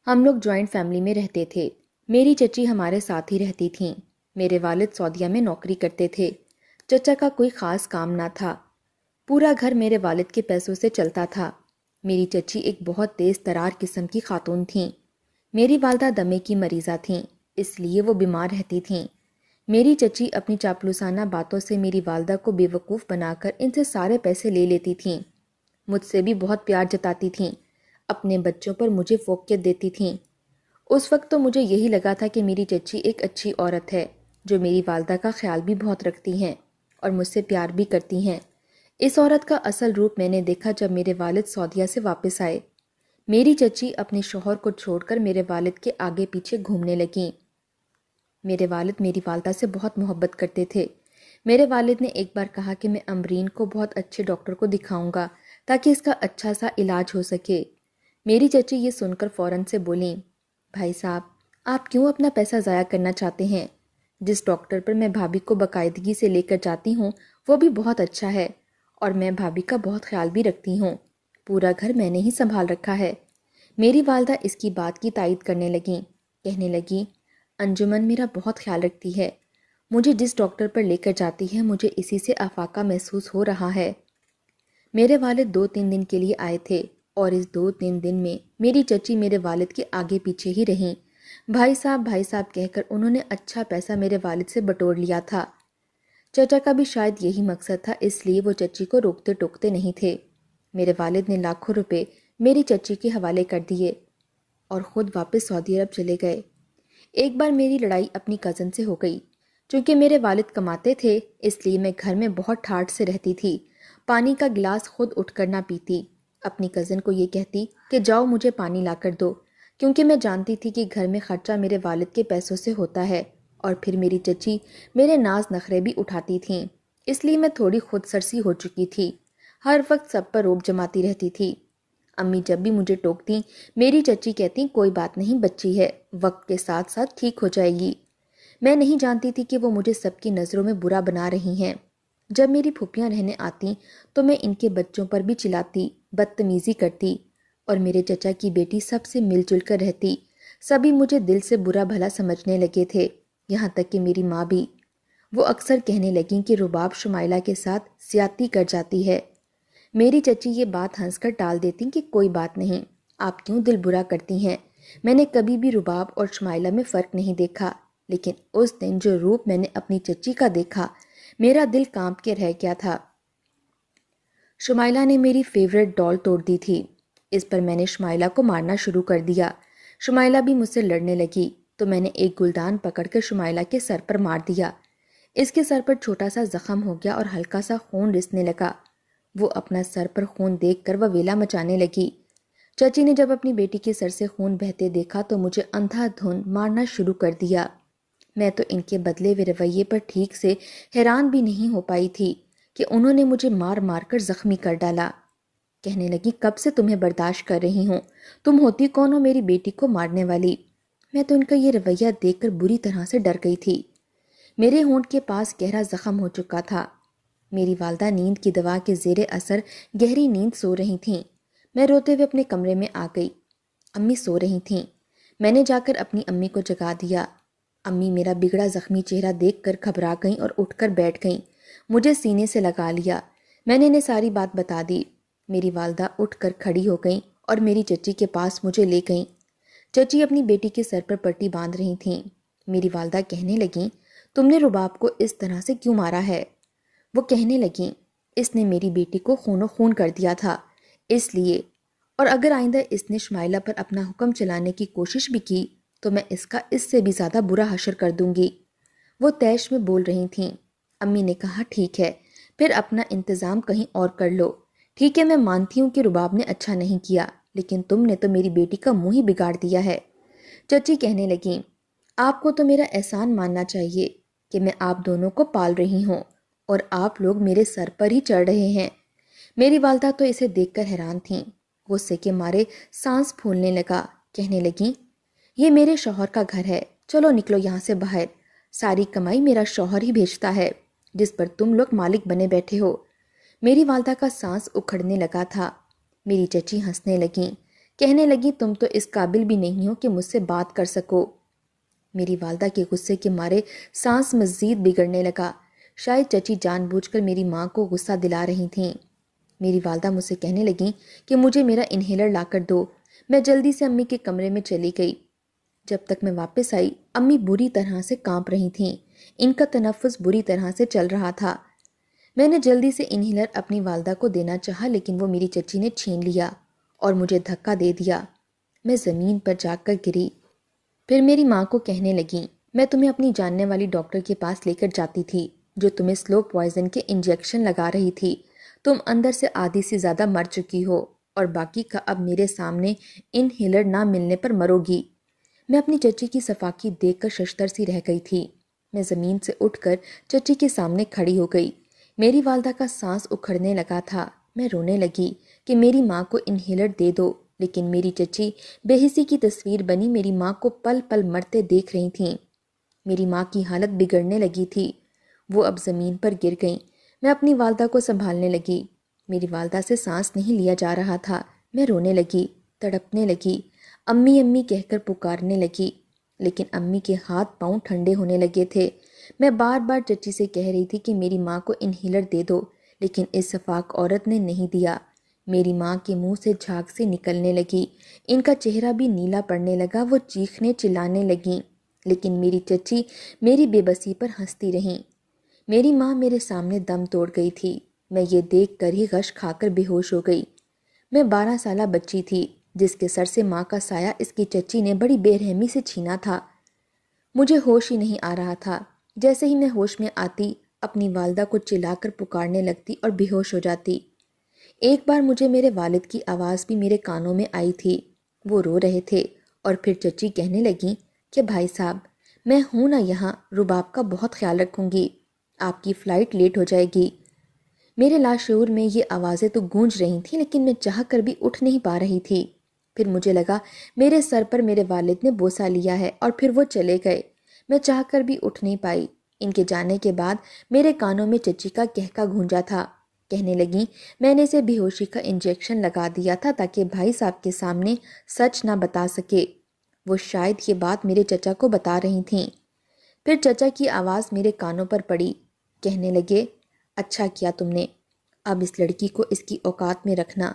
ہم لوگ joint family میں رہتے تھے۔ میری چچی ہمارے ساتھ ہی رہتی تھیں۔ میرے والد سعودیہ میں نوکری کرتے تھے۔ چچا کا کوئی خاص کام نہ تھا۔ پورا گھر میرے والد کے پیسوں سے چلتا تھا۔ میری چچی ایک بہت تیز ترار قسم کی خاتون تھیں۔ میری والدہ دمے کی مریضہ تھیں، اس لیے وہ بیمار رہتی تھیں۔ میری چچی اپنی چاپلوسانہ باتوں سے میری والدہ کو بے وقوف بنا کر ان سے سارے پیسے لے لیتی تھیں۔ مجھ سے بھی بہت پیار جتاتی تھیں، اپنے بچوں پر مجھے فوقیت دیتی تھیں۔ اس وقت تو مجھے یہی لگا تھا کہ میری چچی ایک اچھی عورت ہے جو میری والدہ کا خیال بھی بہت رکھتی ہیں اور مجھ سے پیار بھی کرتی ہیں۔ اس عورت کا اصل روپ میں نے دیکھا جب میرے والد سعودیہ سے واپس آئے۔ میری چچی اپنے شوہر کو چھوڑ کر میرے والد کے آگے پیچھے گھومنے لگیں۔ میرے والد میری والدہ سے بہت محبت کرتے تھے۔ میرے والد نے ایک بار کہا کہ میں امرین کو بہت اچھے ڈاکٹر کو دکھاؤں گا تاکہ اس کا اچھا سا علاج ہو سکے۔ میری چچی یہ سن کر فوراً سے بولیں، بھائی صاحب، آپ کیوں اپنا پیسہ ضائع کرنا چاہتے ہیں؟ جس ڈاکٹر پر میں بھابھی کو باقاعدگی سے لے کر جاتی ہوں وہ بھی بہت اچھا ہے، اور میں بھابھی کا بہت خیال بھی رکھتی ہوں۔ پورا گھر میں نے ہی سنبھال رکھا ہے۔ میری والدہ اس کی بات کی تائید کرنے لگیں، کہنے لگیں، انجمن میرا بہت خیال رکھتی ہے۔ مجھے جس ڈاکٹر پر لے کر جاتی ہے مجھے اسی سے افاقہ محسوس ہو رہا ہے۔ میرے والد 2-3 دن کے لیے آئے تھے اور اس 2-3 دن میں میری چچی میرے والد کے آگے پیچھے ہی رہیں۔ بھائی صاحب کہہ کر انہوں نے اچھا پیسہ میرے والد سے بٹور لیا تھا۔ چچا کا بھی شاید یہی مقصد تھا، اس لیے وہ چچی کو روکتے ٹوکتے نہیں تھے۔ میرے والد نے لاکھوں روپے میری چچی کے حوالے کر دیے اور خود واپس سعودی عرب چلے گئے۔ ایک بار میری لڑائی اپنی کزن سے ہو گئی۔ چونکہ میرے والد کماتے تھے اس لیے میں گھر میں بہت ٹھاٹھ سے رہتی تھی۔ پانی کا گلاس خود اٹھ کر نہ پیتی، اپنی کزن کو یہ کہتی کہ جاؤ مجھے پانی لا کر دو، کیونکہ میں جانتی تھی کہ گھر میں خرچہ میرے والد کے پیسوں سے ہوتا ہے، اور پھر میری چچی میرے ناز نخرے بھی اٹھاتی تھیں، اس لیے میں تھوڑی خود سرسی ہو چکی تھی۔ ہر وقت سب پر روب جماتی رہتی تھی۔ امی جب بھی مجھے ٹوکتی میری چچی کہتی کوئی بات نہیں، بچی ہے، وقت کے ساتھ ساتھ ٹھیک ہو جائے گی۔ میں نہیں جانتی تھی کہ وہ مجھے سب کی نظروں میں برا بنا رہی ہیں۔ جب میری پھوپھیاں رہنے آتی تو میں ان کے بچوں پر بھی چلاتی، بدتمیزی کرتی، اور میرے چچا کی بیٹی سب سے مل جل کر رہتی۔ سبھی مجھے دل سے برا بھلا سمجھنے لگے تھے، یہاں تک کہ میری ماں بھی۔ وہ اکثر کہنے لگیں کہ رباب شمائلہ کے ساتھ زیادتی کر جاتی ہے۔ میری چچی یہ بات ہنس کر ٹال دیتی کہ کوئی بات نہیں، آپ کیوں دل برا کرتی ہیں؟ میں نے کبھی بھی رباب اور شمائلہ میں فرق نہیں دیکھا، لیکن اس دن جو روپ میں نے اپنی چچی کا دیکھا میرا دل کانپ کے رہ گیا تھا۔ شمائلہ نے میری فیورٹ ڈال توڑ دی تھی، اس پر میں نے شمائلہ کو مارنا شروع کر دیا۔ شمائلہ بھی مجھ سے لڑنے لگی تو میں نے ایک گلدان پکڑ کر شمائلہ کے سر پر مار دیا۔ اس کے سر پر چھوٹا سا زخم ہو گیا اور ہلکا سا خون رسنے لگا۔ وہ اپنا سر پر خون دیکھ کر وویلا مچانے لگی۔ چچی نے جب اپنی بیٹی کے سر سے خون بہتے دیکھا تو مجھے اندھا دھند مارنا شروع کر دیا۔ میں تو ان کے بدلے ہوئے رویے پر ٹھیک سے حیران بھی نہیں ہو پائی تھی کہ انہوں نے مجھے مار مار کر زخمی کر ڈالا۔ کہنے لگی کب سے تمہیں برداشت کر رہی ہوں، تم ہوتی کون ہو میری بیٹی کو مارنے والی؟ میں تو ان کا یہ رویہ دیکھ کر بری طرح سے ڈر گئی تھی۔ میرے ہونٹ کے پاس گہرا زخم ہو چکا تھا۔ میری والدہ نیند کی دوا کے زیر اثر گہری نیند سو رہی تھیں۔ میں روتے ہوئے اپنے کمرے میں آ گئی۔ امی سو رہی تھیں۔ میں نے جا کر اپنی امی کو جگا دیا۔ امی میرا بگڑا زخمی چہرہ دیکھ کر گھبرا گئیں اور اٹھ کر بیٹھ گئیں، مجھے سینے سے لگا لیا۔ میں نے انہیں ساری بات بتا دی۔ میری والدہ اٹھ کر کھڑی ہو گئیں اور میری چچی کے پاس مجھے لے گئیں۔ چچی اپنی بیٹی کے سر پر پٹی باندھ رہی تھیں۔ میری والدہ کہنے لگیں، تم نے رباب کو اس طرح سے کیوں مارا ہے؟ وہ کہنے لگیں، اس نے میری بیٹی کو خون و خون کر دیا تھا، اس لیے، اور اگر آئندہ اس نے شمائلہ پر اپنا حکم چلانے کی کوشش بھی کی تو میں اس کا اس سے بھی زیادہ برا حشر کر دوں گی۔ وہ طیش میں بول رہی تھیں۔ امی نے کہا ٹھیک ہے، پھر اپنا انتظام کہیں اور کر لو۔ ٹھیک ہے، میں مانتی ہوں کہ رباب نے اچھا نہیں کیا، لیکن تم نے تو میری بیٹی کا منہ ہی بگاڑ دیا ہے۔ چچی کہنے لگیں، آپ کو تو میرا احسان ماننا چاہیے کہ میں آپ دونوں کو پال رہی ہوں اور آپ لوگ میرے سر پر ہی چڑھ رہے ہیں۔ میری والدہ تو اسے دیکھ کر حیران تھیں، غصے کے مارے سانس پھولنے لگا، کہنے لگیں، یہ میرے شوہر کا گھر ہے، چلو نکلو یہاں سے باہر، ساری کمائی میرا شوہر ہی بھیجتا ہے جس پر تم لوگ مالک بنے بیٹھے ہو۔ میری والدہ کا سانس اکھڑنے لگا تھا۔ میری چچی ہنسنے لگیں، کہنے لگی تم تو اس قابل بھی نہیں ہو کہ مجھ سے بات کر سکو۔ میری والدہ کے غصے کے مارے سانس مزید بگڑنے لگا۔ شاید چچی جان بوجھ کر میری ماں کو غصہ دلا رہی تھیں۔ میری والدہ مجھ سے کہنے لگیں کہ مجھے میرا انہیلر لا کر دو۔ میں جلدی سے امی کے کمرے میں چلی گئی۔ جب تک میں واپس آئی امی بری طرح سے کانپ رہی تھیں۔ ان کا تنفس بری طرح سے چل رہا تھا۔ میں نے جلدی سے انہیلر اپنی والدہ کو دینا چاہا لیکن وہ میری چچی نے چھین لیا اور مجھے دھکا دے دیا۔ میں زمین پر جا کر گری۔ پھر میری ماں کو کہنے لگیں میں تمہیں اپنی جاننے والی ڈاکٹر کے پاس لے کر جاتی تھی جو تمہیں سلو پوائزن کے انجیکشن لگا رہی تھی۔ تم اندر سے آدھی سے زیادہ مر چکی ہو اور باقی کا اب میرے سامنے انہیلر نہ ملنے پر مرو گی۔ میں اپنی چچی کی صفاقی دیکھ کر ششدر سی رہ گئی تھی۔ میں زمین سے اٹھ کر چچی کے سامنے کھڑی ہو گئی۔ میری والدہ کا سانس اکھڑنے لگا تھا۔ میں رونے لگی کہ میری ماں کو انہیلر دے دو، لیکن میری چچی بے حسی کی تصویر بنی میری ماں کو پل پل مرتے دیکھ رہی تھیں۔ میری ماں کی حالت بگڑنے لگی تھی۔ وہ اب زمین پر گر گئیں۔ میں اپنی والدہ کو سنبھالنے لگی۔ میری والدہ سے سانس نہیں لیا جا رہا تھا۔ میں رونے لگی، تڑپنے لگی، امی امی کہہ کر پکارنے لگی، لیکن امی کے ہاتھ پاؤں ٹھنڈے ہونے لگے تھے۔ میں بار بار چچی سے کہہ رہی تھی کہ میری ماں کو انہیلر دے دو، لیکن اس شفاق عورت نے نہیں دیا۔ میری ماں کے منہ سے جھاگ سے نکلنے لگی، ان کا چہرہ بھی نیلا پڑنے لگا۔ وہ چیخنے چلانے لگیں، لیکن میری چچی میری بے بسی پر ہنستی رہیں۔ میری ماں میرے سامنے دم توڑ گئی تھی۔ میں یہ دیکھ کر ہی غش کھا کر بے ہوش ہو گئی۔ میں 12 سالہ بچی تھی جس کے سر سے ماں کا سایہ اس کی چچی نے بڑی بے رحمی سے چھینا تھا۔ مجھے ہوش ہی نہیں آ رہا تھا۔ جیسے ہی میں ہوش میں آتی اپنی والدہ کو چلا کر پکارنے لگتی اور بے ہوش ہو جاتی۔ ایک بار مجھے میرے والد کی آواز بھی میرے کانوں میں آئی تھی۔ وہ رو رہے تھے اور پھر چچی کہنے لگیں کہ بھائی صاحب میں ہوں نا یہاں، رباب کا بہت خیال رکھوں گی، آپ کی فلائٹ لیٹ ہو جائے گی۔ میرے لاشعور میں یہ آوازیں تو گونج رہی تھیں لیکن میں چاہ کر بھی اٹھ نہیں پا رہی تھی۔ پھر مجھے لگا میرے سر پر میرے والد نے بوسہ لیا ہے اور پھر وہ چلے گئے۔ میں چاہ کر بھی اٹھ نہیں پائی۔ ان کے جانے کے بعد میرے کانوں میں چچی کا کہکا گونجا تھا۔ کہنے لگیں میں نے اسے بے ہوشی کا انجیکشن لگا دیا تھا تاکہ بھائی صاحب کے سامنے سچ نہ بتا سکے۔ وہ شاید یہ بات میرے چچا کو بتا رہی تھیں۔ پھر چچا کی آواز میرے کانوں پر پڑی۔ کہنے لگے اچھا کیا تم نے، اب اس لڑکی کو اس کی اوقات میں رکھنا۔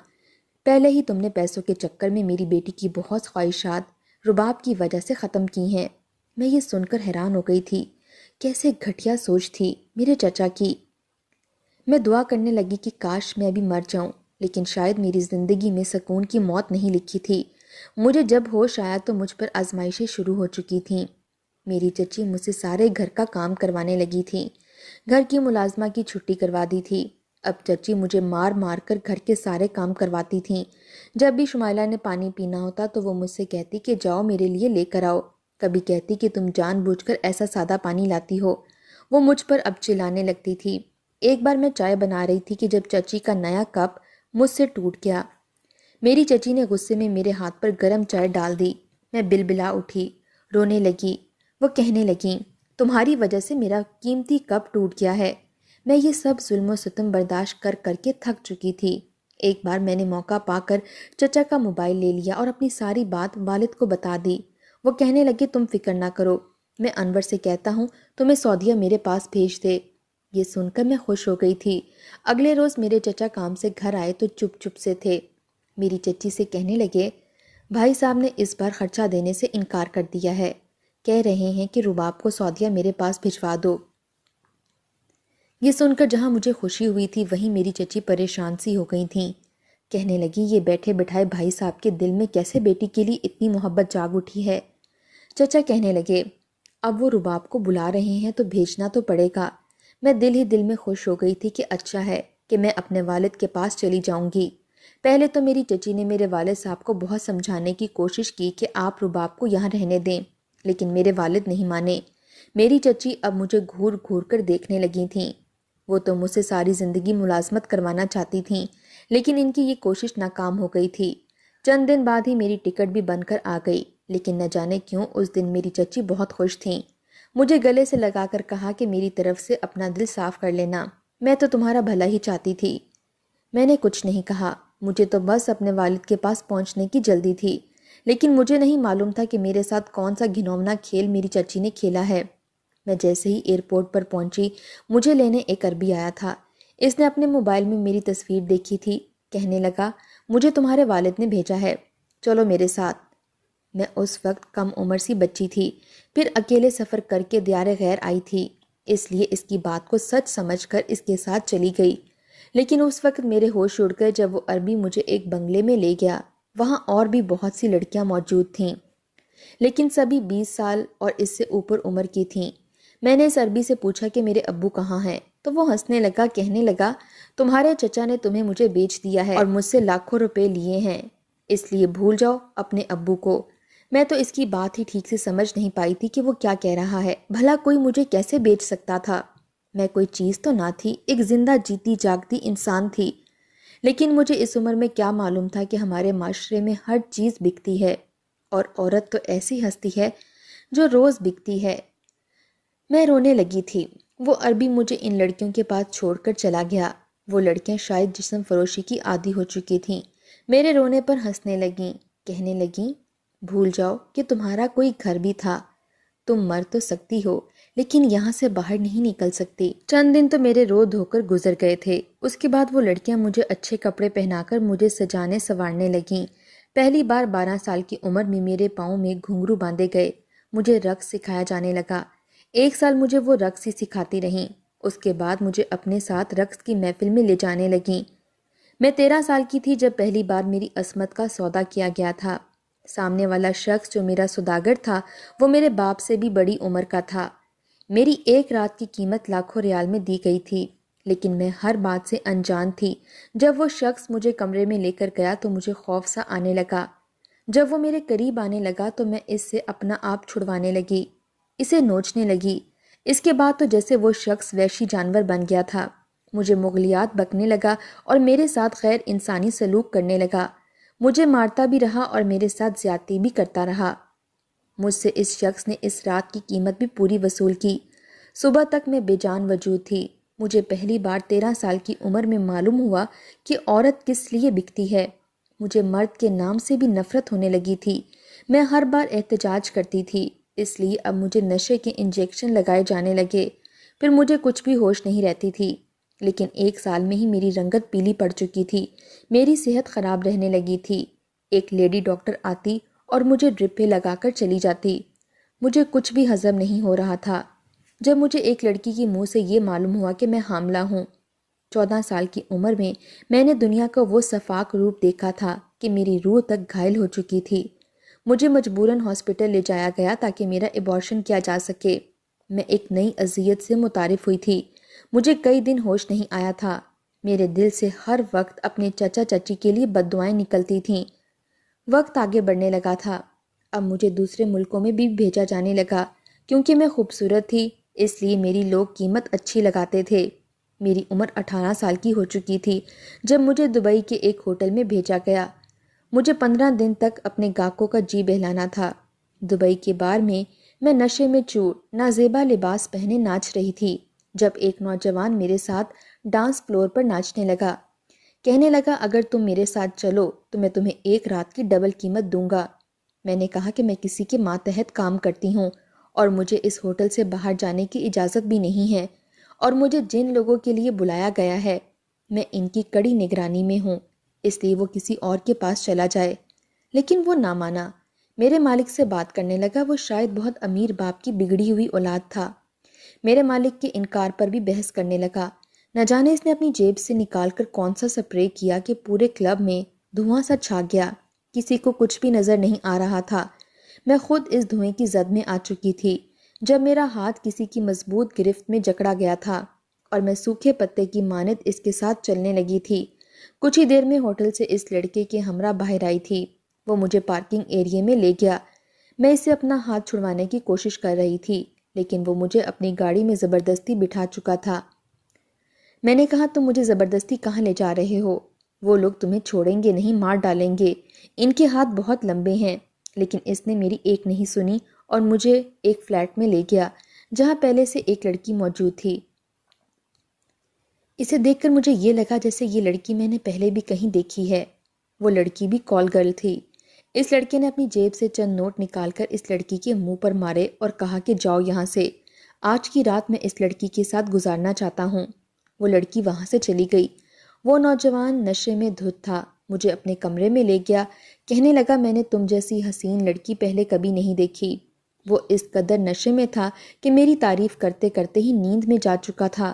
پہلے ہی تم نے پیسوں کے چکر میں میری بیٹی کی بہت خواہشات رباب کی وجہ سے ختم کی ہیں۔ میں یہ سن کر حیران ہو گئی تھی۔ کیسے گھٹیا سوچ تھی میرے چچا کی۔ میں دعا کرنے لگی کہ کاش میں ابھی مر جاؤں، لیکن شاید میری زندگی میں سکون کی موت نہیں لکھی تھی۔ مجھے جب ہوش آیا تو مجھ پر آزمائشیں شروع ہو چکی تھیں۔ میری چچی مجھ سے سارے گھر کا کام کروانے لگی تھی۔ گھر کی ملازمہ کی چھٹی کروا دی تھی۔ اب چچی مجھے مار مار کر گھر کے سارے کام کرواتی تھیں۔ جب بھی شمائلہ نے پانی پینا ہوتا تو وہ مجھ سے کہتی کہ جاؤ میرے لیے لے کر آؤ۔ کبھی کہتی کہ تم جان بوجھ کر ایسا سادہ پانی لاتی ہو۔ وہ مجھ پر اب چلانے لگتی تھی۔ ایک بار میں چائے بنا رہی تھی کہ جب چچی کا نیا کپ مجھ سے ٹوٹ گیا۔ میری چچی نے غصے میں میرے ہاتھ پر گرم چائے ڈال دی۔ میں بلبلا اٹھی، رونے لگی۔ وہ کہنے لگیں تمہاری وجہ سے میرا قیمتی کپ ٹوٹ گیا ہے۔ میں یہ سب ظلم و ستم برداشت کر کر کے تھک چکی تھی۔ ایک بار میں نے موقع پا کر چچا کا موبائل لے لیا اور اپنی ساری بات والد کو بتا دی۔ وہ کہنے لگے تم فکر نہ کرو، میں انور سے کہتا ہوں تمہیں سعودیہ میرے پاس بھیج دے۔ یہ سن کر میں خوش ہو گئی تھی۔ اگلے روز میرے چچا کام سے گھر آئے تو چپ چپ سے تھے۔ میری چچی سے کہنے لگے بھائی صاحب نے اس بار خرچہ دینے سے انکار کر دیا ہے، کہہ رہے ہیں کہ رباب کو سعودیہ میرے پاس بھجوا دو۔ یہ سن کر جہاں مجھے خوشی ہوئی تھی وہیں میری چچی پریشان سی ہو گئی تھیں۔ کہنے لگی یہ بیٹھے بٹھائے بھائی صاحب کے دل میں کیسے بیٹی کے لیے اتنی محبت جاگ اٹھی ہے۔ چچا کہنے لگے اب وہ رباب کو بلا رہے ہیں تو بھیجنا تو پڑے گا۔ میں دل ہی دل میں خوش ہو گئی تھی کہ اچھا ہے کہ میں اپنے والد کے پاس چلی جاؤں گی۔ پہلے تو میری چچی نے میرے والد صاحب کو بہت سمجھانے کی کوشش کی کہ آپ رباب کو یہاں رہنے دیں، لیکن میرے والد نہیں مانے۔ میری چچی اب مجھے گھور گھور کر دیکھنے لگی تھیں۔ وہ تو مجھ سے ساری زندگی ملازمت کروانا چاہتی تھیں، لیکن ان کی یہ کوشش ناکام ہو گئی تھی۔ چند دن بعد ہی میری ٹکٹ بھی بن کر آ گئی، لیکن نہ جانے کیوں اس دن میری چچی بہت خوش تھیں۔ مجھے گلے سے لگا کر کہا کہ میری طرف سے اپنا دل صاف کر لینا، میں تو تمہارا بھلا ہی چاہتی تھی۔ میں نے کچھ نہیں کہا، مجھے تو بس اپنے والد کے پاس پہنچنے کی جلدی تھی، لیکن مجھے نہیں معلوم تھا کہ میرے ساتھ کون سا گھناؤنا کھیل میری چچی نے کھیلا ہے۔ میں جیسے ہی ایئرپورٹ پر پہنچی، مجھے لینے ایک عربی آیا تھا۔ اس نے اپنے موبائل میں میری تصویر دیکھی تھی، کہنے لگا مجھے تمہارے والد نے بھیجا ہے، چلو میرے ساتھ۔ میں اس وقت کم عمر سی بچی تھی، پھر اکیلے سفر کر کے دیار غیر آئی تھی، اس لیے اس کی بات کو سچ سمجھ کر اس کے ساتھ چلی گئی۔ لیکن اس وقت میرے ہوش اڑ گئے جب وہ عربی مجھے ایک بنگلے میں لے گیا۔ وہاں اور بھی بہت سی لڑکیاں موجود تھیں، لیکن سبھی 20 سال اور اس سے اوپر عمر کی تھیں۔ میں نے اس عربی سے پوچھا کہ میرے ابو کہاں ہیں، تو وہ ہنسنے لگا، کہنے لگا تمہارے چچا نے تمہیں مجھے بیچ دیا ہے اور مجھ سے لاکھوں روپے لیے ہیں، اس لیے بھول جاؤ اپنے ابو کو۔ میں تو اس کی بات ہی ٹھیک سے سمجھ نہیں پائی تھی کہ وہ کیا کہہ رہا ہے۔ بھلا کوئی مجھے کیسے بیچ سکتا تھا؟ میں کوئی چیز تو نہ تھی، ایک زندہ جیتی جاگتی انسان تھی۔ لیکن مجھے اس عمر میں کیا معلوم تھا کہ ہمارے معاشرے میں ہر چیز بکتی ہے، اور عورت تو ایسی ہستی ہے جو روز بکتی ہے۔ میں رونے لگی تھی۔ وہ عربی مجھے ان لڑکیوں کے پاس چھوڑ کر چلا گیا۔ وہ لڑکیاں شاید جسم فروشی کی عادی ہو چکی تھیں، میرے رونے پر ہنسنے لگیں، کہنے لگیں بھول جاؤ کہ تمہارا کوئی گھر بھی تھا، تم مر تو سکتی ہو لیکن یہاں سے باہر نہیں نکل سکتی۔ چند دن تو میرے رو دھو کر گزر گئے تھے۔ اس کے بعد وہ لڑکیاں مجھے اچھے کپڑے پہنا کر مجھے سجانے سنوارنے لگیں۔ پہلی بار 12 سال کی عمر میں میرے پاؤں میں گھنگرو باندھے گئے، مجھے رقص سکھایا جانے لگا۔ 1 سال مجھے وہ رقص ہی سکھاتی رہیں۔ اس کے بعد مجھے اپنے ساتھ رقص کی محفل میں لے جانے لگیں۔ میں 13 سال کی تھی جب پہلی بار میری عصمت کا سودا کیا گیا تھا۔ سامنے والا شخص جو میرا سوداگر تھا وہ میرے باپ سے بھی بڑی عمر کا تھا۔ میری ایک رات کی قیمت لاکھوں ریال میں دی گئی تھی، لیکن میں ہر بات سے انجان تھی۔ جب وہ شخص مجھے کمرے میں لے کر گیا تو مجھے خوف سا آنے لگا۔ جب وہ میرے قریب آنے لگا تو میں اس سے اپنا آپ چھڑوانے لگی، اسے نوچنے لگی۔ اس کے بعد تو جیسے وہ شخص وحشی جانور بن گیا تھا، مجھے مغلیات بکنے لگا اور میرے ساتھ غیر انسانی سلوک کرنے لگا۔ مجھے مارتا بھی رہا اور میرے ساتھ زیادتی بھی کرتا رہا۔ مجھ سے اس شخص نے اس رات کی قیمت بھی پوری وصول کی۔ صبح تک میں بے جان وجود تھی۔ مجھے پہلی بار 13 سال کی عمر میں معلوم ہوا کہ عورت کس لیے بکتی ہے۔ مجھے مرد کے نام سے بھی نفرت ہونے لگی تھی۔ میں ہر بار احتجاج کرتی تھی، اس لیے اب مجھے نشے کے انجیکشن لگائے جانے لگے۔ پھر مجھے کچھ بھی ہوش نہیں رہتی تھی، لیکن 1 سال میں ہی میری رنگت پیلی پڑ چکی تھی، میری صحت خراب رہنے لگی تھی۔ ایک لیڈی ڈاکٹر آتی اور مجھے ڈرپیں لگا کر چلی جاتی۔ مجھے کچھ بھی ہضم نہیں ہو رہا تھا۔ جب مجھے ایک لڑکی کی منہ سے یہ معلوم ہوا کہ میں حاملہ ہوں، 14 سال کی عمر میں نے دنیا کا وہ صفاک روپ دیکھا تھا کہ میری روح تک گھائل ہو چکی تھی۔ مجھے مجبوراً ہاسپٹل لے جایا گیا تاکہ میرا ابارشن کیا جا سکے۔ میں ایک نئی اذیت سے متعارف ہوئی تھی۔ مجھے کئی دن ہوش نہیں آیا تھا۔ میرے دل سے ہر وقت اپنے چچا چچی کے لیے بد دعائیں نکلتی تھیں۔ وقت آگے بڑھنے لگا تھا۔ اب مجھے دوسرے ملکوں میں بھی بھیجا جانے لگا۔ کیونکہ میں خوبصورت تھی اس لیے میری لوگ قیمت اچھی لگاتے تھے۔ میری عمر 18 سال کی ہو چکی تھی جب مجھے دبئی کے ایک ہوٹل میں بھیجا گیا۔ مجھے 15 دن تک اپنے گاہکوں کا جی بہلانا تھا۔ دبئی کے بار میں نشے میں چور نازیبا لباس پہنے ناچ رہی تھی جب ایک نوجوان میرے ساتھ ڈانس فلور پر ناچنے لگا۔ کہنے لگا اگر تم میرے ساتھ چلو تو میں تمہیں 1 رات کی ڈبل قیمت دوں گا۔ میں نے کہا کہ میں کسی کے ماتحت کام کرتی ہوں اور مجھے اس ہوٹل سے باہر جانے کی اجازت بھی نہیں ہے، اور مجھے جن لوگوں کے لیے بلایا گیا ہے میں ان کی کڑی نگرانی میں ہوں، اس لیے وہ کسی اور کے پاس چلا جائے۔ لیکن وہ نہ مانا۔ میرے مالک سے بات کرنے لگا۔ وہ شاید بہت امیر باپ کی بگڑی ہوئی اولاد تھا۔ میرے مالک کے انکار پر بھی بحث کرنے لگا۔ نہ جانے اس نے اپنی جیب سے نکال کر کون سا سپرے کیا کہ پورے کلب میں دھواں سا چھا گیا، کسی کو کچھ بھی نظر نہیں آ رہا تھا۔ میں خود اس دھوئیں کی زد میں آ چکی تھی جب میرا ہاتھ کسی کی مضبوط گرفت میں جکڑا گیا تھا اور میں سوکھے پتے کی مانند اس کے ساتھ چلنے لگی تھی۔ کچھ ہی دیر میں ہوٹل سے اس لڑکے کے ہمراہ باہر آئی تھی۔ وہ مجھے پارکنگ ایریے میں لے گیا۔ میں اسے اپنا ہاتھ چھڑوانے کی کوشش کر رہی تھی، لیکن وہ مجھے اپنی گاڑی میں زبردستی بٹھا چکا تھا۔ میں نے کہا تم مجھے زبردستی کہاں لے جا رہے ہو؟ وہ لوگ تمہیں چھوڑیں گے نہیں، مار ڈالیں گے، ان کے ہاتھ بہت لمبے ہیں۔ لیکن اس نے میری ایک نہیں سنی اور مجھے ایک فلیٹ میں لے گیا جہاں پہلے سے ایک لڑکی موجود تھی۔ اسے دیکھ کر مجھے یہ لگا جیسے یہ لڑکی میں نے پہلے بھی کہیں دیکھی ہے۔ وہ لڑکی بھی کال گرل تھی۔ اس لڑکے نے اپنی جیب سے چند نوٹ نکال کر اس لڑکی کے منہ پر مارے اور کہا کہ جاؤ یہاں سے، آج کی رات میں اس لڑکی کے ساتھ گزارنا چاہتا ہوں۔ وہ لڑکی وہاں سے چلی گئی۔ وہ نوجوان نشے میں دھت تھا، مجھے اپنے کمرے میں لے گیا، کہنے لگا میں نے تم جیسی حسین لڑکی پہلے کبھی نہیں دیکھی۔ وہ اس قدر نشے میں تھا کہ میری تعریف کرتے کرتے ہی نیند میں جا چکا تھا۔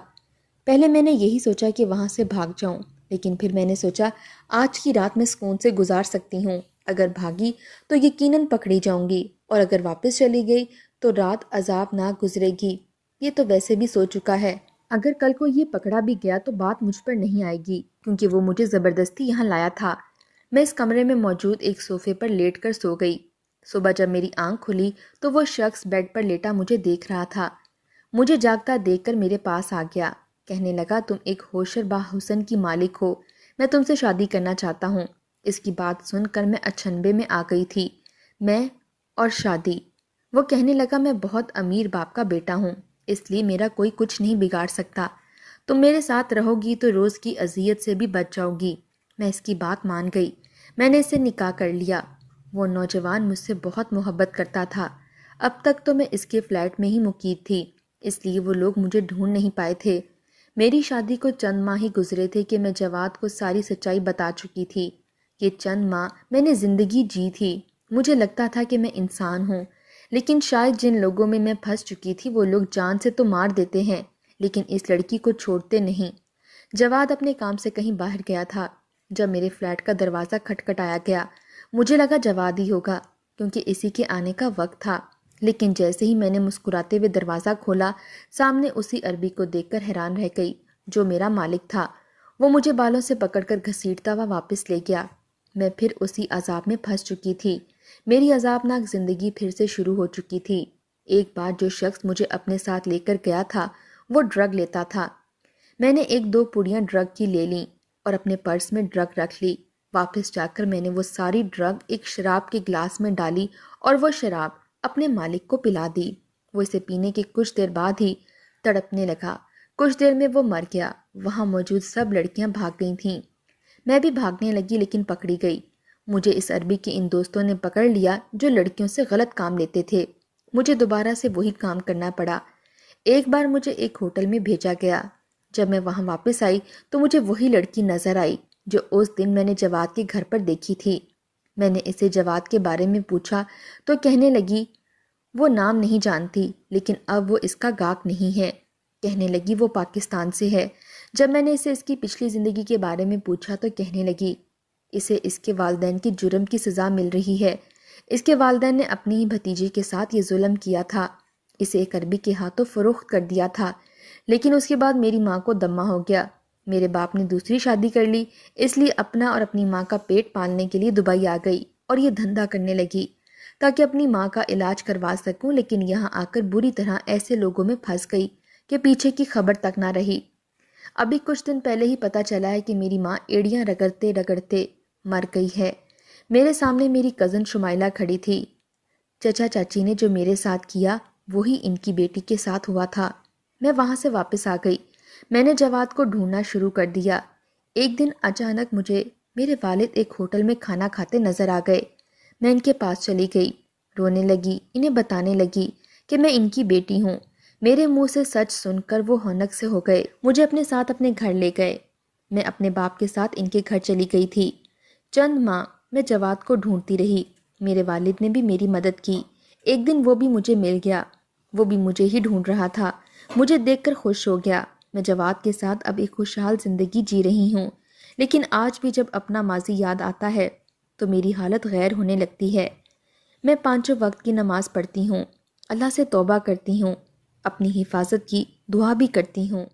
پہلے میں نے یہی سوچا کہ وہاں سے بھاگ جاؤں، لیکن پھر میں نے سوچا آج کی رات میں سکون سے گزار سکتی ہوں۔ اگر بھاگی تو یقیناً پکڑی جاؤں گی، اور اگر واپس چلی گئی تو رات عذاب ناک گزرے گی۔ یہ تو ویسے بھی سو چکا ہے، اگر کل کو یہ پکڑا بھی گیا تو بات مجھ پر نہیں آئے گی، کیونکہ وہ مجھے زبردستی یہاں لایا تھا۔ میں اس کمرے میں موجود ایک صوفے پر لیٹ کر سو گئی۔ صبح جب میری آنکھ کھلی تو وہ شخص بیڈ پر لیٹا مجھے دیکھ رہا تھا۔ مجھے جاگتا دیکھ کر میرے پاس آ گیا، کہنے لگا تم ایک ہوشر با حسن کی مالک ہو، میں تم سے شادی کرنا چاہتا ہوں۔ اس کی بات سن کر میں اچنبے میں آ گئی تھی۔ میں اور شادی؟ وہ کہنے لگا میں بہت امیر باپ کا بیٹا ہوں، اس لیے میرا کوئی کچھ نہیں بگاڑ سکتا۔ تم میرے ساتھ رہو گی تو روز کی اذیت سے بھی بچ جاؤ گی۔ میں اس کی بات مان گئی، میں نے اسے نکاح کر لیا۔ وہ نوجوان مجھ سے بہت محبت کرتا تھا۔ اب تک تو میں اس کے فلیٹ میں ہی مقیم تھی، اس لیے وہ لوگ مجھے ڈھونڈ نہیں پائے تھے۔ میری شادی کو چند ماہ ہی گزرے تھے کہ میں جواد کو ساری سچائی بتا چکی تھی۔ یہ چند ماہ میں نے زندگی جی تھی، مجھے لگتا تھا کہ میں انسان ہوں، لیکن شاید جن لوگوں میں پھنس چکی تھی وہ لوگ جان سے تو مار دیتے ہیں، لیکن اس لڑکی کو چھوڑتے نہیں۔ جواد اپنے کام سے کہیں باہر گیا تھا۔ جب میرے فلیٹ کا دروازہ کھٹکھٹایا گیا، مجھے لگا جواد ہی ہوگا، کیونکہ اسی کے آنے کا وقت تھا، لیکن جیسے ہی میں نے مسکراتے ہوئے دروازہ کھولا، سامنے اسی عربی کو دیکھ کر حیران رہ گئی جو میرا مالک تھا۔ وہ مجھے بالوں سے پکڑ کر گھسیٹتا ہوا واپس لے گیا۔ میں پھر اسی عذاب میں پھنس چکی تھی، میری عذابناک زندگی پھر سے شروع ہو چکی تھی۔ ایک بار جو شخص مجھے اپنے ساتھ لے کر گیا تھا وہ ڈرگ لیتا تھا۔ میں نے ایک دو پڑیاں ڈرگ کی لے لیں اور اپنے پرس میں ڈرگ رکھ لی۔ واپس جا کر میں نے وہ ساری ڈرگ ایک شراب کے گلاس میں ڈالی اور وہ شراب اپنے مالک کو پلا دی۔ وہ اسے پینے کے کچھ دیر بعد ہی تڑپنے لگا۔ کچھ دیر میں وہ مر گیا۔ وہاں موجود سب لڑکیاں بھاگ گئی تھیں، میں بھی بھاگنے لگی لیکن پکڑی گئی۔ مجھے اس عربی کے ان دوستوں نے پکڑ لیا جو لڑکیوں سے غلط کام لیتے تھے۔ مجھے دوبارہ سے وہی کام کرنا پڑا۔ ایک بار مجھے ایک ہوٹل میں بھیجا گیا۔ جب میں وہاں واپس آئی تو مجھے وہی لڑکی نظر آئی جو اس دن میں نے جواد کے گھر پر دیکھی تھی۔ میں نے اسے جواد کے بارے میں پوچھا تو کہنے لگی وہ نام نہیں جانتی، لیکن اب وہ اس کا گاہک نہیں ہے۔ کہنے لگی وہ پاکستان سے ہے۔ جب میں نے اسے اس کی پچھلی زندگی کے بارے میں پوچھا تو کہنے لگی اسے اس کے والدین کی جرم کی سزا مل رہی ہے۔ اس کے والدین نے اپنی ہی بھتیجے کے ساتھ یہ ظلم کیا تھا، اسے ایک عربی کے ہاتھوں فروخت کر دیا تھا، لیکن اس کے بعد میری ماں کو دمہ ہو گیا۔ میرے باپ نے دوسری شادی کر لی، اس لیے اپنا اور اپنی ماں کا پیٹ پالنے کے لیے دبئی آ گئی اور یہ دھندا کرنے لگی تاکہ اپنی ماں کا علاج کروا سکوں، لیکن یہاں آ کر بری طرح ایسے لوگوں میں پھنس گئی کہ پیچھے کی خبر تک نہ رہی۔ ابھی کچھ دن پہلے ہی پتہ چلا ہے کہ میری ماں ایڑیاں رگڑتے رگڑتے مر گئی ہے۔ میرے سامنے میری کزن شمائلہ کھڑی تھی۔ چچا چاچی نے جو میرے ساتھ کیا وہی ان کی بیٹی کے ساتھ ہوا تھا۔ میں وہاں سے واپس آ گئی۔ میں نے جواد کو ڈھونڈنا شروع کر دیا۔ ایک دن اچانک مجھے میرے والد ایک ہوٹل میں کھانا کھاتے نظر آ گئے۔ میں ان کے پاس چلی گئی، رونے لگی، انہیں بتانے لگی کہ میں ان کی بیٹی ہوں۔ میرے منہ سے سچ سن کر وہ ہونک سے ہو گئے، مجھے اپنے ساتھ اپنے گھر لے گئے۔ میں اپنے باپ کے ساتھ ان کے گھر چلی گئی تھی۔ چند ماہ میں جواد کو ڈھونڈتی رہی، میرے والد نے بھی میری مدد کی۔ ایک دن وہ بھی مجھے مل گیا، وہ بھی مجھے ہی ڈھونڈ رہا تھا۔ مجھے دیکھ کر خوش ہو گیا۔ میں جواد کے ساتھ اب ایک خوشحال زندگی جی رہی ہوں، لیکن آج بھی جب اپنا ماضی یاد آتا ہے تو میری حالت غیر ہونے لگتی ہے۔ میں 5 وقت کی نماز پڑھتی ہوں، اللہ سے توبہ کرتی ہوں، اپنی حفاظت کی دعا بھی کرتی ہوں۔